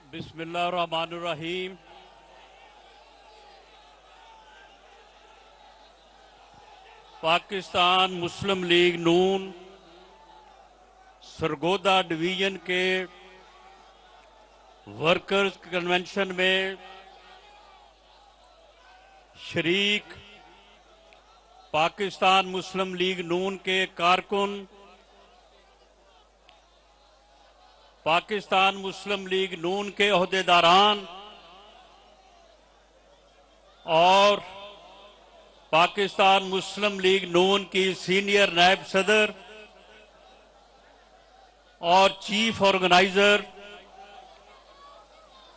बिस्मिल्लाहिर्रहमानिर्रहीम। पाकिस्तान मुस्लिम लीग नून सरगोदा डिवीजन के workers convention में शरीक पाकिस्तान मुस्लिम लीग नून के कारकुन, पाकिस्तान मुस्लिम लीग नून के ओहदेदारान और पाकिस्तान मुस्लिम लीग नून की सीनियर नायब सदर और चीफ ऑर्गेनाइजर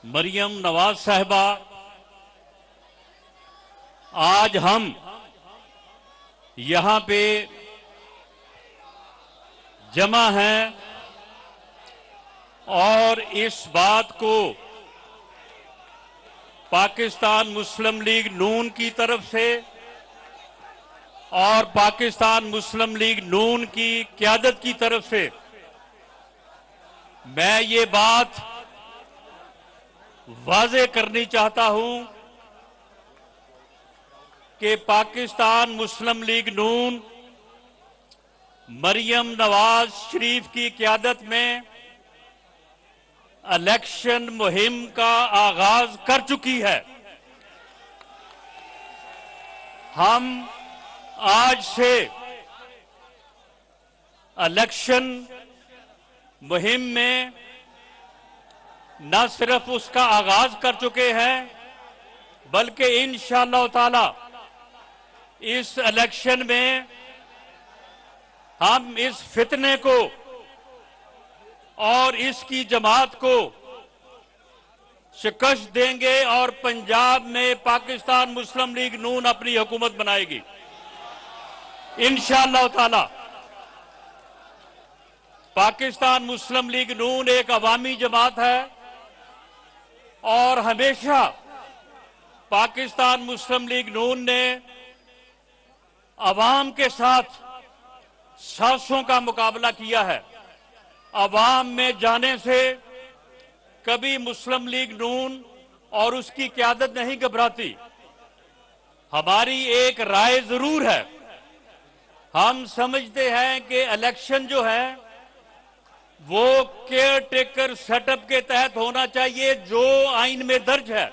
मरियम नवाज साहिबा, आज हम यहां पे जमा हैं और इस बात को पाकिस्तान मुस्लिम लीग नून की तरफ से और पाकिस्तान मुस्लिम लीग नून की क़यादत की तरफ से मैं ये बात वाज़े करनी चाहता हूं कि पाकिस्तान मुस्लिम लीग नून मरियम नवाज शरीफ की क़यादत में इलेक्शन मुहिम का आगाज कर चुकी है। हम आज से इलेक्शन मुहिम में न सिर्फ उसका आगाज कर चुके हैं, बल्कि इंशाअल्लाह ताला इस इलेक्शन में हम इस फितने को और इसकी जमात को शिकस्त देंगे और पंजाब में पाकिस्तान मुस्लिम लीग नून अपनी हुकूमत बनाएगी इंशाअल्लाह ताला। पाकिस्तान मुस्लिम लीग नून एक अवामी जमात है और हमेशा पाकिस्तान मुस्लिम लीग नून ने अवाम के साथ साजिशों का मुकाबला किया है। अवाम में जाने से कभी मुस्लिम लीग नून और उसकी क़यादत नहीं घबराती। हमारी एक राय जरूर है, हम समझते हैं कि इलेक्शन जो है वो केयर टेकर सेटअप के तहत होना चाहिए जो आइन में दर्ज है।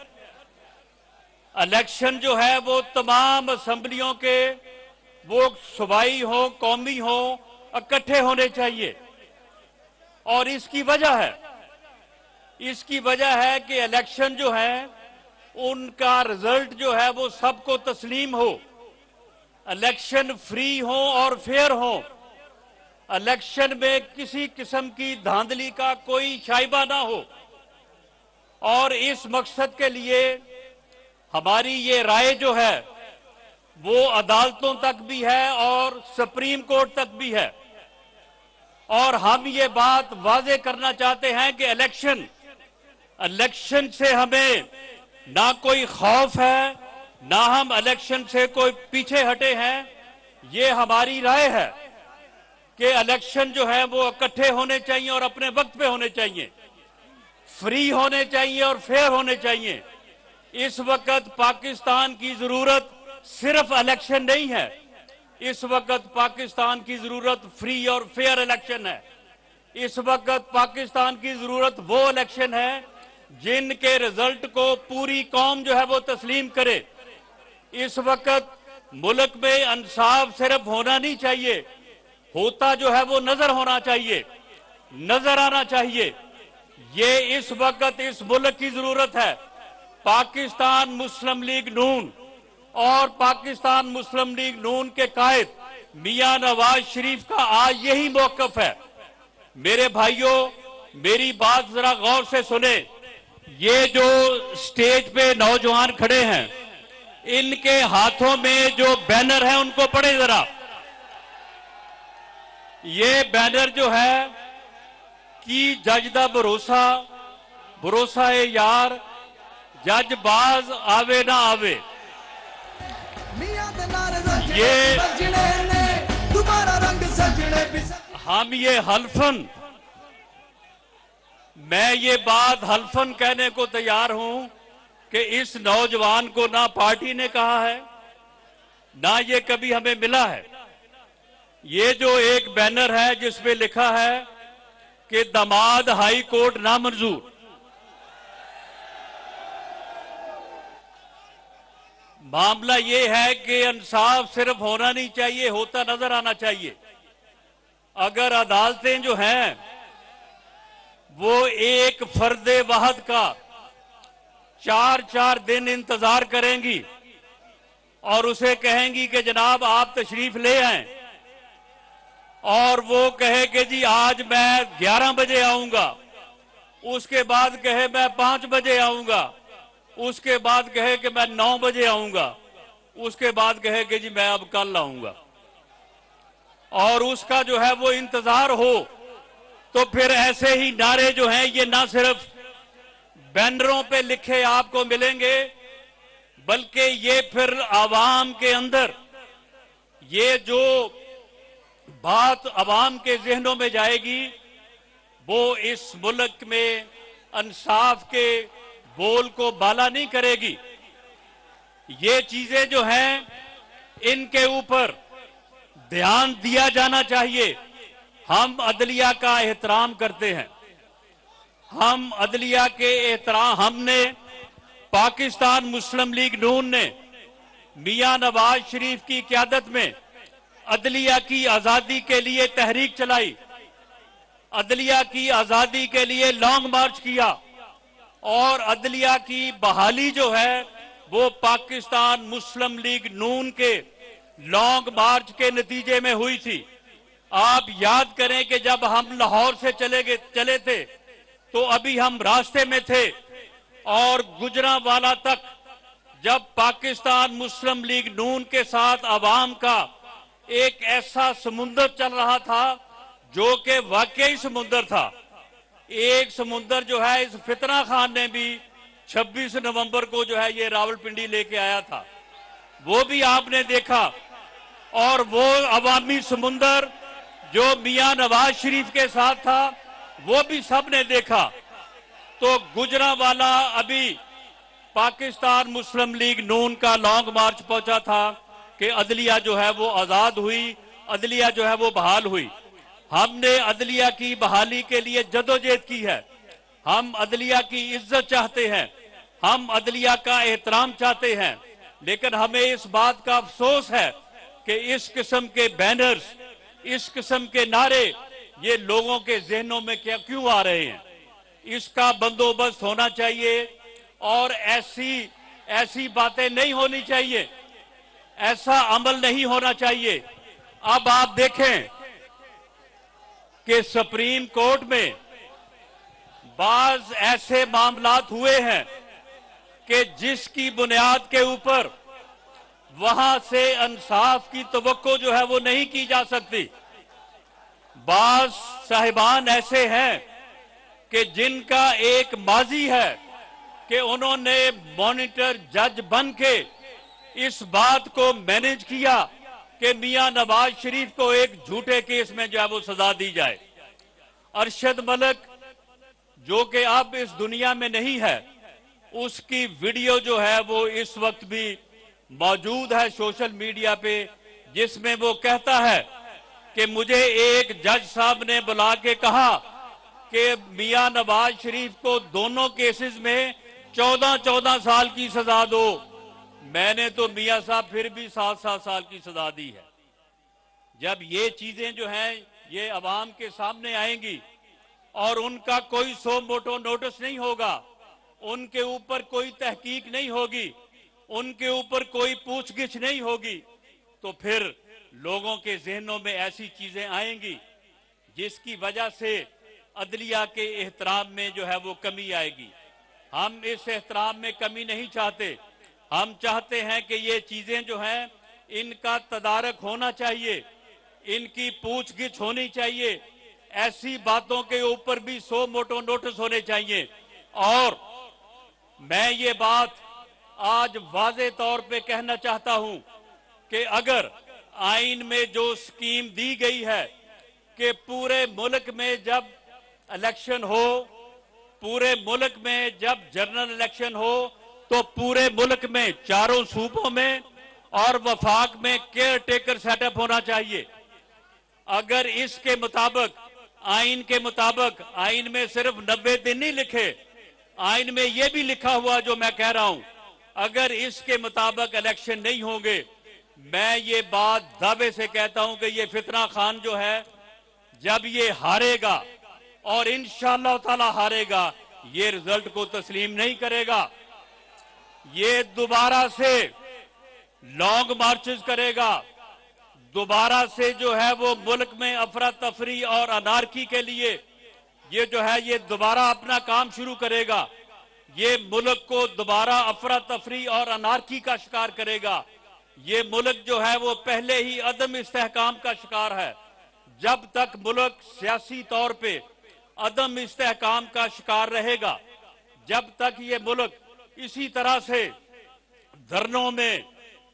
इलेक्शन जो है वो तमाम असेंबलियों के, वो सूबाई हो कौमी हो, इकट्ठे होने चाहिए। और इसकी वजह है कि इलेक्शन जो है उनका रिजल्ट जो है वो सबको तस्लीम हो, इलेक्शन फ्री हो और फेयर हो, इलेक्शन में किसी किस्म की धांधली का कोई शाइबा ना हो। और इस मकसद के लिए हमारी ये राय जो है वो अदालतों तक भी है और सुप्रीम कोर्ट तक भी है। और हम ये बात वाज़े करना चाहते हैं कि इलेक्शन से हमें ना कोई खौफ है, ना हम इलेक्शन से कोई पीछे हटे हैं। ये हमारी राय है कि इलेक्शन जो है वो इकट्ठे होने चाहिए और अपने वक्त पे होने चाहिए, फ्री होने चाहिए और फेयर होने चाहिए। इस वक्त पाकिस्तान की जरूरत सिर्फ इलेक्शन नहीं है, इस वक्त पाकिस्तान की जरूरत फ्री और फेयर इलेक्शन है। इस वक्त पाकिस्तान की जरूरत वो इलेक्शन है जिनके रिजल्ट को पूरी कौम जो है वो तस्लीम करे। इस वक्त मुल्क में इंसाफ सिर्फ होना नहीं चाहिए, होता जो है वो नजर होना चाहिए, नजर आना चाहिए। ये इस वक्त इस मुल्क की जरूरत है। पाकिस्तान मुस्लिम लीग नून और पाकिस्तान मुस्लिम लीग नून के कायद मियां नवाज शरीफ का आज यही मौकफ है। मेरे भाइयों, मेरी बात जरा गौर से सुने। ये जो स्टेज पे नौजवान खड़े हैं, इनके हाथों में जो बैनर है उनको पढ़े जरा। ये बैनर जो है कि जज दा भरोसा, भरोसा है यार, जज बाज आवे ना आवे। ये हम ये हल्फन मैं ये बात हल्फन कहने को तैयार हूं कि इस नौजवान को ना पार्टी ने कहा है, ना ये कभी हमें मिला है। ये जो एक बैनर है जिसमें लिखा है कि दामाद हाई कोर्ट नामंजूर, मामला ये है कि इंसाफ सिर्फ होना नहीं चाहिए, होता नजर आना चाहिए। अगर अदालतें जो हैं वो एक फर्दे वाहद का 4-4 दिन इंतजार करेंगी और उसे कहेंगी कि जनाब आप तशरीफ ले आए, और वो कहे कि जी आज मैं 11 बजे आऊंगा, उसके बाद कहे मैं 5 बजे आऊंगा, उसके बाद कहे कि मैं 9 बजे आऊंगा, उसके बाद कहे कि जी मैं अब कल आऊंगा, और उसका जो है वो इंतजार हो, तो फिर ऐसे ही नारे जो हैं ये ना सिर्फ बैनरों पे लिखे आपको मिलेंगे, बल्कि ये फिर आवाम के अंदर ये जो बात आवाम के जहनों में जाएगी वो इस मुल्क में इंसाफ के बोल को बाला नहीं करेगी। ये चीजें जो हैं इनके ऊपर ध्यान दिया जाना चाहिए। हम अदलिया का एहतराम करते हैं, हम अदलिया के एहतराम, हमने पाकिस्तान मुस्लिम लीग नून ने मियां नवाज शरीफ की क़यादत में अदलिया की आजादी के लिए तहरीक चलाई, अदलिया की आजादी के लिए लॉन्ग मार्च किया, और अदलिया की बहाली जो है वो पाकिस्तान मुस्लिम लीग नून के लॉन्ग मार्च के नतीजे में हुई थी। आप याद करें कि जब हम लाहौर से चले थे तो अभी हम रास्ते में थे, और गुजरांवाला तक जब पाकिस्तान मुस्लिम लीग नून के साथ अवाम का एक ऐसा समुंदर चल रहा था जो कि वाकई समुंदर था। एक समुंदर जो है इस फितना खान ने भी 26 नवंबर को जो है ये रावलपिंडी लेके आया था, वो भी आपने देखा, और वो अवामी समुंदर जो मियां नवाज शरीफ के साथ था वो भी सबने देखा। तो गुजरांवाला अभी पाकिस्तान मुस्लिम लीग नून का लॉन्ग मार्च पहुंचा था कि अदलिया जो है वो आजाद हुई, अदलिया जो है वो बहाल हुई। हमने अदलिया की बहाली के लिए जदोजहद की है, हम अदलिया की इज्जत चाहते हैं, हम अदलिया का एहतराम चाहते हैं, लेकिन हमें इस बात का अफसोस है कि इस किस्म के बैनर्स, इस किस्म के नारे ये लोगों के जहनों में क्यों आ रहे हैं। इसका बंदोबस्त होना चाहिए, और ऐसी बातें नहीं होनी चाहिए, ऐसा अमल नहीं होना चाहिए। अब आप देखें कि सुप्रीम कोर्ट में बाज ऐसे मामलात हुए हैं कि जिसकी बुनियाद के ऊपर वहां से इंसाफ की तवक्को जो है वो नहीं की जा सकती। बाज साहिबान ऐसे हैं कि जिनका एक माजी है कि उन्होंने मॉनिटर जज बन के इस बात को मैनेज किया कि मियां नवाज शरीफ को एक झूठे केस में जो है वो सजा दी जाए। अरशद मलिक जो कि अब इस दुनिया में नहीं है, उसकी वीडियो जो है वो इस वक्त भी मौजूद है सोशल मीडिया पे, जिसमें वो कहता है कि मुझे एक जज साहब ने बुला के कहा कि मियां नवाज शरीफ को दोनों केसेस में 14-14 साल की सजा दो। मैंने तो मियां साहब फिर भी 7-7 साल की सजा दी है। जब ये चीजें जो हैं ये अवाम के सामने आएंगी और उनका कोई सो मोटो नोटिस नहीं होगा, उनके ऊपर कोई तहकीक नहीं होगी, उनके ऊपर कोई पूछगिछ नहीं होगी, तो फिर लोगों के जहनों में ऐसी चीजें आएंगी जिसकी वजह से अदलिया के एहतराम में जो है वो कमी आएगी। हम इस एहतराम में कमी नहीं चाहते, हम चाहते हैं कि ये चीजें जो हैं इनका तदारक होना चाहिए, इनकी पूछगिछ होनी चाहिए, ऐसी बातों के ऊपर भी सो मोटो नोटिस होने चाहिए। और मैं ये बात आज वाज़े तौर पे कहना चाहता हूं कि अगर आइन में जो स्कीम दी गई है कि पूरे मुल्क में जब इलेक्शन हो पूरे मुल्क में जब जनरल इलेक्शन हो तो पूरे मुल्क में चारों सूबों में और वफाक में केयर टेकर सेटअप होना चाहिए। अगर इसके मुताबिक आइन के मुताबिक, आइन में सिर्फ 90 दिन नहीं लिखे, आइन में यह भी लिखा हुआ जो मैं कह रहा हूं, अगर इसके मुताबिक इलेक्शन नहीं होंगे, मैं ये बात दावे से कहता हूं कि ये फितना खान जो है जब ये हारेगा और इंशाअल्लाह ताला हारेगा, ये रिजल्ट को तस्लीम नहीं करेगा। ये दोबारा से लॉन्ग मार्चेस करेगा, दोबारा से जो है वो मुल्क में अफरा तफरी और अनारकी के लिए ये जो है ये दोबारा अपना काम शुरू करेगा। ये मुल्क को दोबारा अफरा तफरी और अनारकी का शिकार करेगा। ये मुल्क जो है वो पहले ही अदम इस्तेहकाम का शिकार है। जब तक मुल्क सियासी तौर पे अदम इस्तेहकाम का शिकार रहेगा, जब तक ये मुल्क इसी तरह से धरनों में,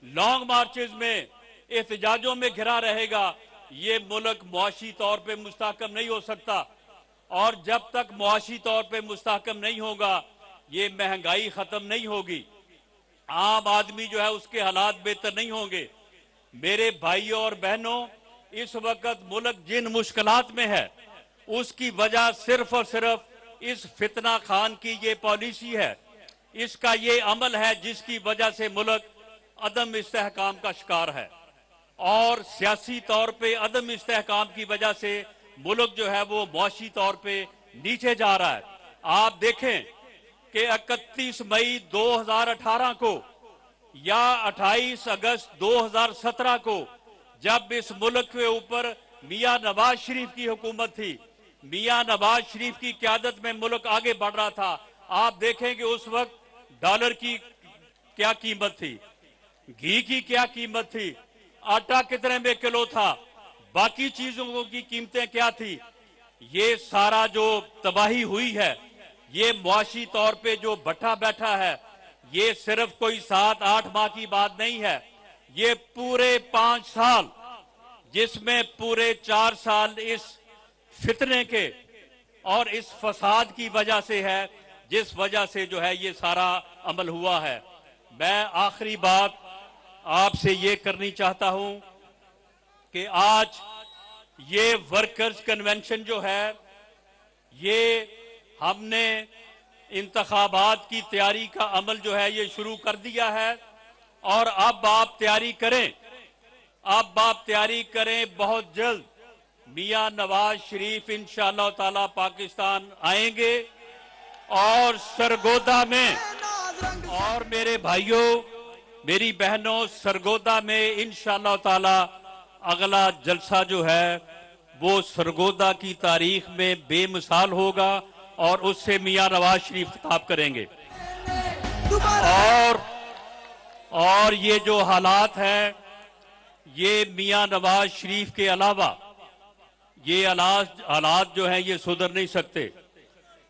लॉन्ग मार्चेस में, एहतजाजों में घिरा रहेगा, ये मुल्क मुआशी तौर पे मुस्तहकम नहीं हो सकता। और जब तक मुआशी तौर पे मुस्तहकम नहीं होगा, ये महंगाई खत्म नहीं होगी, आम आदमी जो है उसके हालात बेहतर नहीं होंगे। मेरे भाइयों और बहनों, इस वक्त मुल्क जिन मुश्किलात में है उसकी वजह सिर्फ और सिर्फ इस फितना खान की ये पॉलिसी है, इसका ये अमल है जिसकी वजह से मुल्क अदम इस्तेहकाम का शिकार है। और सियासी तौर पे अदम इस्तेहकाम की वजह से मुल्क जो है वो मुआशी तौर पे नीचे जा रहा है। आप देखें कि 31 मई 2018 को या 28 अगस्त 2017 को जब इस मुल्क के ऊपर मियां नवाज शरीफ की हुकूमत थी, मियां नवाज शरीफ की क़यादत में मुल्क आगे बढ़ रहा था, आप देखेंगे उस वक्त डॉलर की क्या कीमत थी, घी की क्या कीमत थी, आटा कितने में किलो था, बाकी चीजों की कीमतें क्या थी। ये सारा जो तबाही हुई है, ये मुआशी तौर पे जो भट्टा बैठा है, ये सिर्फ कोई 7-8 माह की बात नहीं है, ये पूरे 5 साल, जिसमें पूरे 4 साल इस फितने के और इस फसाद की वजह से है, जिस वजह से जो है ये सारा अमल हुआ है। मैं आखिरी बात आपसे ये करनी चाहता हूं कि आज ये वर्कर्स कन्वेंशन जो है, ये हमने इंतखाबात की तैयारी का अमल जो है ये शुरू कर दिया है और अब आप तैयारी करें, अब आप तैयारी करें। बहुत जल्द मियां नवाज शरीफ इंशाअल्लाह ताला पाकिस्तान आएंगे और सरगोदा में, और मेरे भाइयों मेरी बहनों, सरगोदा में इंशाअल्लाह ताला अगला जलसा जो है वो सरगोदा की तारीख में बेमिसाल होगा और उससे मियां नवाज शरीफ खिताब करेंगे। और ये जो हालात हैं, ये मियां नवाज शरीफ के अलावा ये हालात जो हैं ये सुधर नहीं सकते।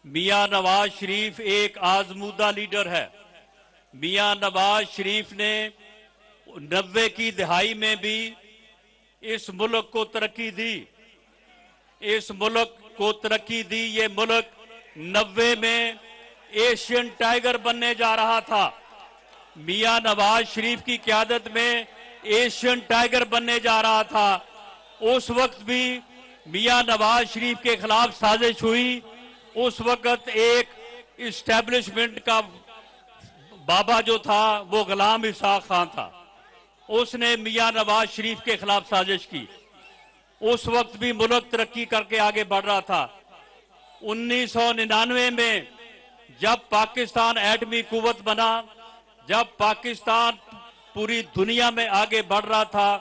मियां नवाज शरीफ एक आजमूदा लीडर है। मियां नवाज शरीफ ने 90 की दहाई में भी इस मुल्क को तरक्की दी, इस मुल्क को तरक्की दी। ये मुल्क 90 में एशियन टाइगर बनने जा रहा था। मियां नवाज शरीफ की क़यादत में एशियन टाइगर बनने जा रहा था। उस वक्त भी मियां नवाज शरीफ के खिलाफ साजिश हुई। उस वक्त एक इस्टेब्लिशमेंट का बाबा जो था वो गुलाम इसाक खान था, उसने मियां नवाज शरीफ के खिलाफ साजिश की। उस वक्त भी मुल्क तरक्की करके आगे बढ़ रहा था। 1999 में जब पाकिस्तान एटमी कुव्वत बना, जब पाकिस्तान पूरी दुनिया में आगे बढ़ रहा था,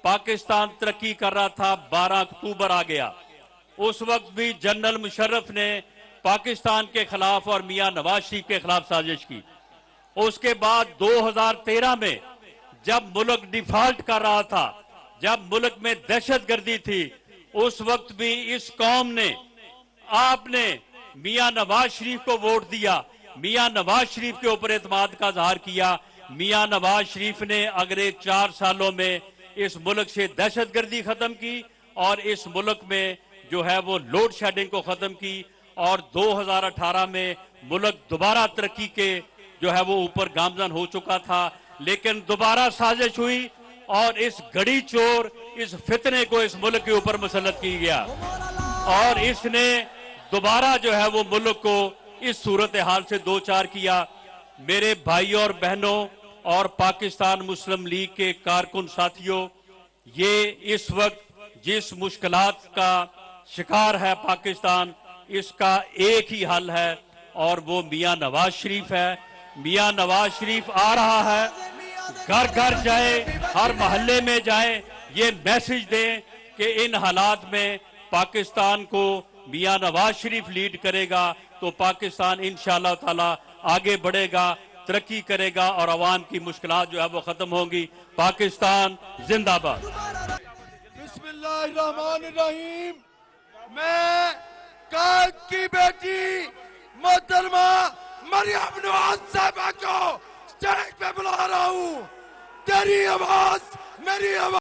पाकिस्तान तरक्की कर रहा था, 12 अक्टूबर आ गया। उस वक्त भी जनरल मुशर्रफ ने पाकिस्तान के खिलाफ और मियां नवाज शरीफ के खिलाफ साजिश की। उसके बाद 2013 में जब मुल्क डिफॉल्ट कर रहा था, जब मुल्क में दहशतगर्दी थी, उस वक्त भी इस कौम ने, आपने मियां नवाज शरीफ को वोट दिया, मियां नवाज शरीफ के ऊपर एतमाद का इजहार किया। मियां नवाज शरीफ ने अगले 4 सालों में इस मुल्क से दहशतगर्दी खत्म की और इस मुल्क में जो है वो लोड शेडिंग को खत्म की और 2018 में मुल्क दोबारा तरक्की के जो है वो ऊपर गामजन हो चुका था, लेकिन दोबारा साजिश हुई और इस घड़ी चोर, इस फितने को इस मुल्क के ऊपर मुसल्लत किया गया और इसने दोबारा जो है वो मुल्क को इस सूरत हाल से दो चार किया। मेरे भाइयों और बहनों और पाकिस्तान मुस्लिम लीग के कारकुन साथियों, ये इस वक्त जिस मुश्किलात का शिकार है पाकिस्तान, इसका एक ही हल है और वो मियां नवाज शरीफ है। मियां नवाज शरीफ आ रहा है, घर घर जाए, हर मोहल्ले में जाए, ये मैसेज दें कि इन हालात में पाकिस्तान को मियां नवाज शरीफ लीड करेगा तो पाकिस्तान इंशाअल्लाह ताला आगे बढ़ेगा, तरक्की करेगा और अवाम की मुश्किलात जो है वो खत्म होंगी। पाकिस्तान जिंदाबाद। बिस्मिल्लाहिर्रहमानिर्रहीम। मैं कायद की बेटी मोहतरमा मरियम नवाज साहिबा को स्टेज पे बुला रहा हूँ। तेरी आवाज मेरी आवाज।